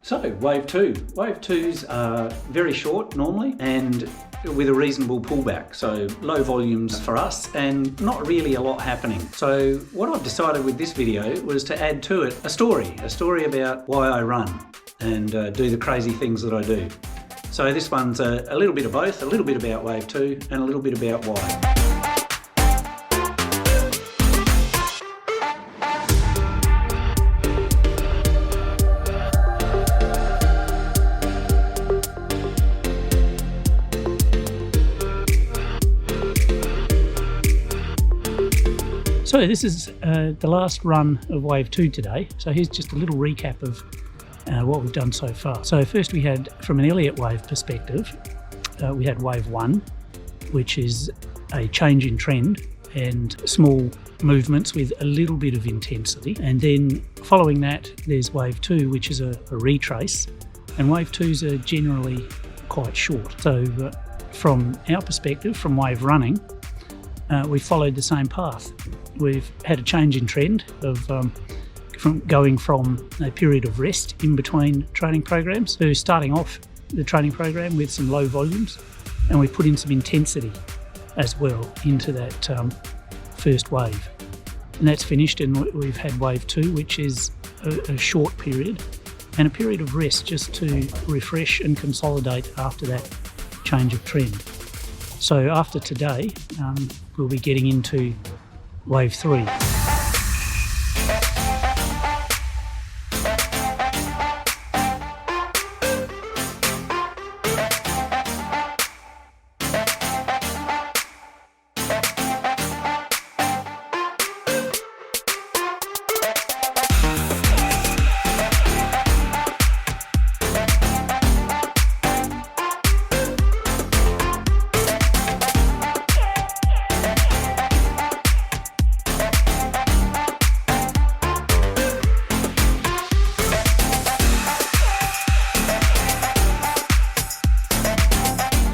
So, Wave 2. Wave 2s are very short normally and with a reasonable pullback, so low volumes for us and not really a lot happening. So what I've decided with this video was to add to it a story about why I run and do the crazy things that I do. So this one's a little bit of both, a little bit about Wave 2 and a little bit about why. So this is the last run of Wave 2 today. So here's just a little recap of what we've done so far. So first we had, from an Elliott Wave perspective, we had Wave 1, which is a change in trend and small movements with a little bit of intensity. And then following that, there's Wave 2, which is a retrace. And Wave 2s are generally quite short. So from our perspective, from wave running, we followed the same path. We've had a change in trend of from a period of rest in between training programs to starting off the training program with some low volumes, and we put in some intensity as well into that first wave. And that's finished, and we've had Wave 2, which is a short period and a period of rest just to refresh and consolidate after that change of trend. So after today, we'll be getting into Wave 3.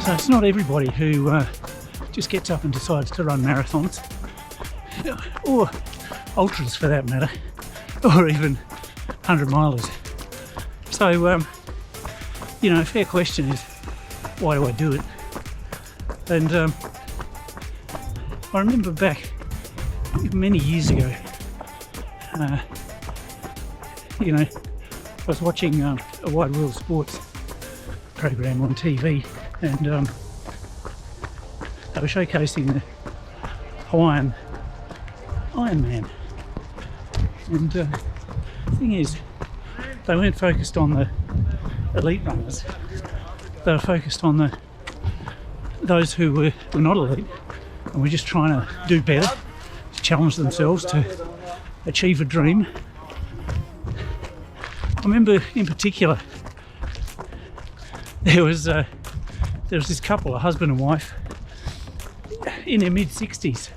So it's not everybody who just gets up and decides to run marathons, or ultras for that matter, or even 100 milers. So, a fair question is, why do I do it? And I remember back many years ago, I was watching a Wide World Sports program on TV, and they were showcasing the Hawaiian Ironman. And the thing is, they weren't focused on the elite runners. They were focused on those who were not elite and were just trying to do better, to challenge themselves to achieve a dream. I remember in particular, there was this couple, a husband and wife, in their mid-60s,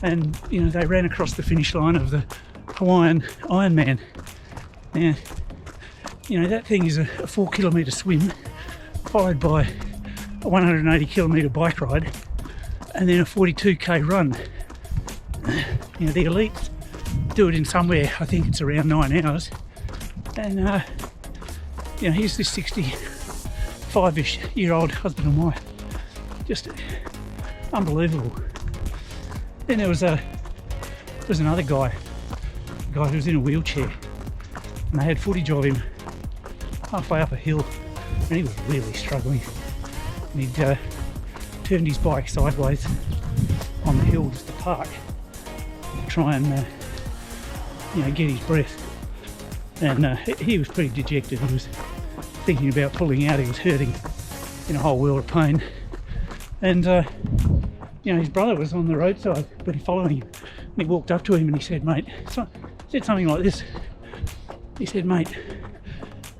and they ran across the finish line of the Hawaiian Ironman. Now, that thing is a 4-kilometre swim, followed by a 180-kilometre bike ride, and then a 42k run. The elites do it in somewhere, I think it's around 9 hours, and here's this 65-ish-year-old husband and wife. Just unbelievable. Then there was another guy, a guy who was in a wheelchair, and they had footage of him halfway up a hill, and he was really struggling. And he'd turned his bike sideways on the hill just to park, to try and get his breath. And he was pretty dejected. He was thinking about pulling out. He was hurting in a whole world of pain. And his brother was on the roadside, but he following him. And he walked up to him and he said, "Mate," said something like this. He said, "Mate,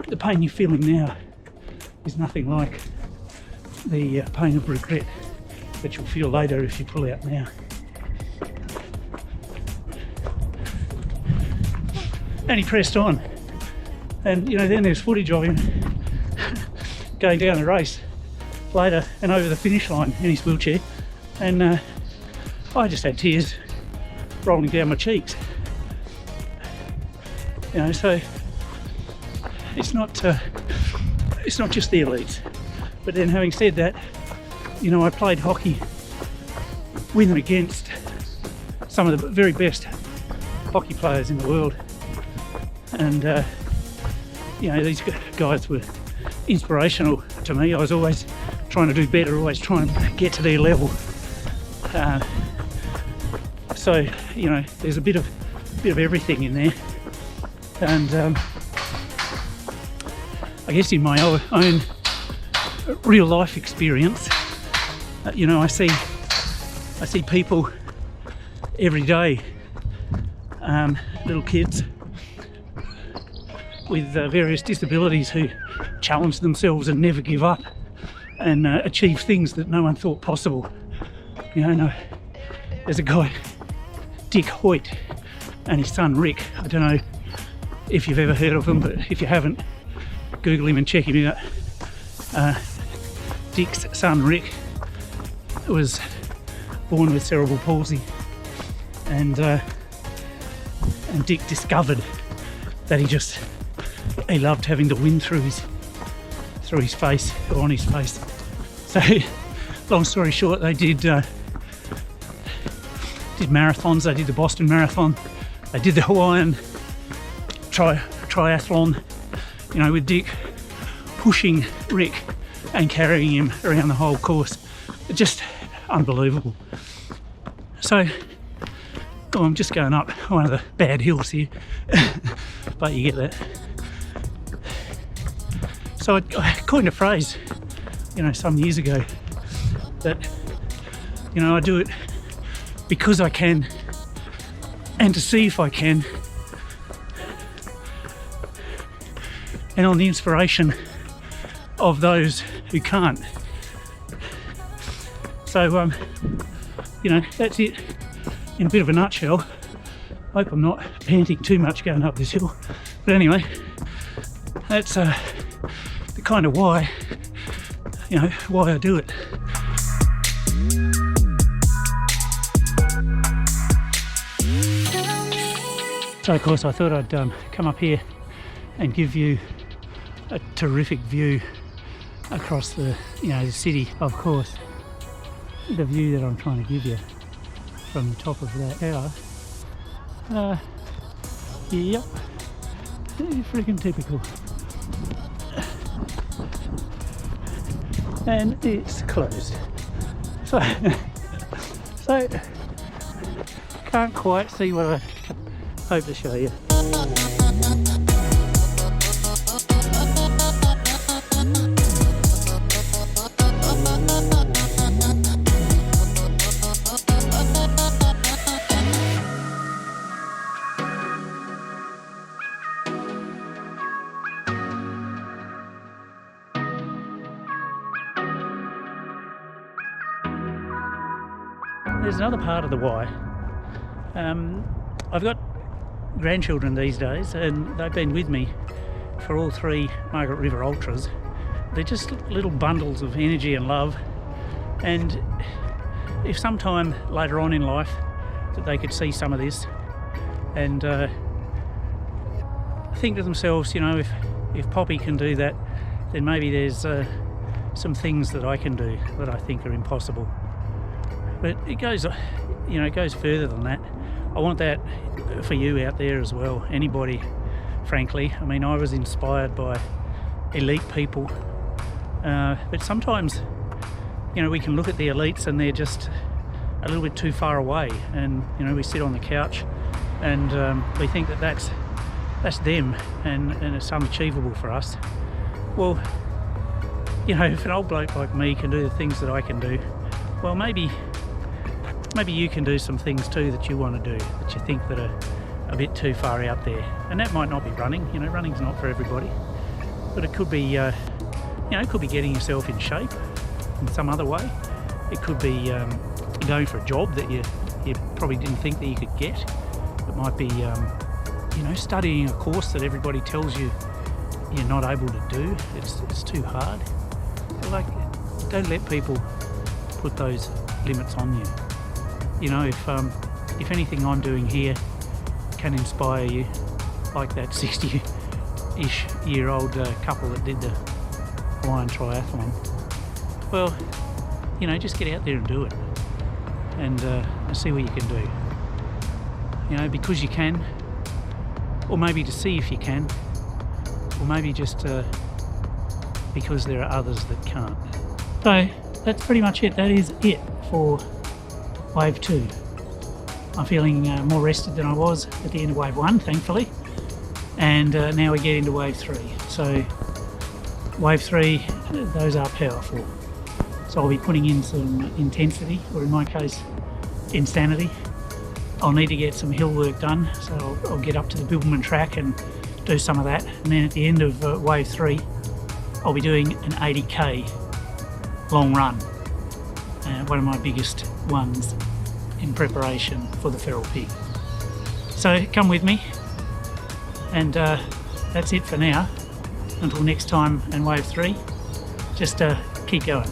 the pain you're feeling now is nothing like the pain of regret that you'll feel later if you pull out now." And he pressed on. And then there's footage of him going down the race later and over the finish line in his wheelchair, and I just had tears rolling down my cheeks. So it's not just the elites. But then having said that, you know, I played hockey with and against some of the very best hockey players in the world, and you know, these guys were inspirational to me. I was always trying to do better, always trying to get to their level. So you know, there's a bit of everything in there, and I guess in my own real life experience, you know, I see people every day, little kids with various disabilities who challenge themselves and never give up and achieve things that no one thought possible. You know, no, there's a guy, Dick Hoyt, and his son Rick. I don't know if you've ever heard of him, but if you haven't, Google him and check him out. Dick's son Rick was born with cerebral palsy, and Dick discovered that he loved having the wind through his face, or on his face. So, long story short, they did marathons. They did the Boston Marathon. They did the Hawaiian triathlon. You know, with Dick pushing Rick and carrying him around the whole course. Just unbelievable. So, I'm just going up one of the bad hills here, but you get that. So I coined a phrase, you know, some years ago, that, you know, I do it because I can and to see if I can, and on the inspiration of those who can't. So, you know, that's it in a bit of a nutshell. Hope I'm not panting too much going up this hill. But anyway, that's the kind of why I do it. So of course I thought I'd come up here and give you a terrific view across the city. Of course, the view that I'm trying to give you from the top of that tower. Yep, freaking typical. And it's closed. So can't quite see what I hope to show you. There's another part of the why. I've got grandchildren these days, and they've been with me for all 3 Margaret River Ultras. They're just little bundles of energy and love, and if sometime later on in life that they could see some of this and think to themselves, you know, if Poppy can do that, then maybe there's some things that I can do that I think are impossible. But it goes further than that. I want that for you out there as well, anybody, frankly. I mean, I was inspired by elite people, but sometimes, you know, we can look at the elites and they're just a little bit too far away, and, you know, we sit on the couch and we think that that's them and it's unachievable for us. Well, you know, if an old bloke like me can do the things that I can do, well, maybe you can do some things too that you want to do, that you think that are a bit too far out there. And that might not be running. You know, running's not for everybody, but it could be, it could be getting yourself in shape in some other way. It could be going for a job that you probably didn't think that you could get. It might be, studying a course that everybody tells you you're not able to do. It's too hard. Like, don't let people put those limits on you. You know, if anything I'm doing here can inspire you, like that 60 20-ish year old couple that did the Hawaiian triathlon. Well, you know, just get out there and do it, and see what you can do. You know, because you can, or maybe to see if you can, or maybe just because there are others that can't. So that's pretty much it. That is it for Wave 2. I'm feeling more rested than I was at the end of Wave 1, thankfully. And now we get into Wave 3. So Wave 3, those are powerful. So I'll be putting in some intensity, or in my case, insanity. I'll need to get some hill work done, so I'll get up to the Bibbulmun track and do some of that. And then at the end of Wave 3, I'll be doing an 80k long run. One of my biggest ones in preparation for the feral pig. So come with me, and that's it for now. Until next time in Wave 3, just keep going.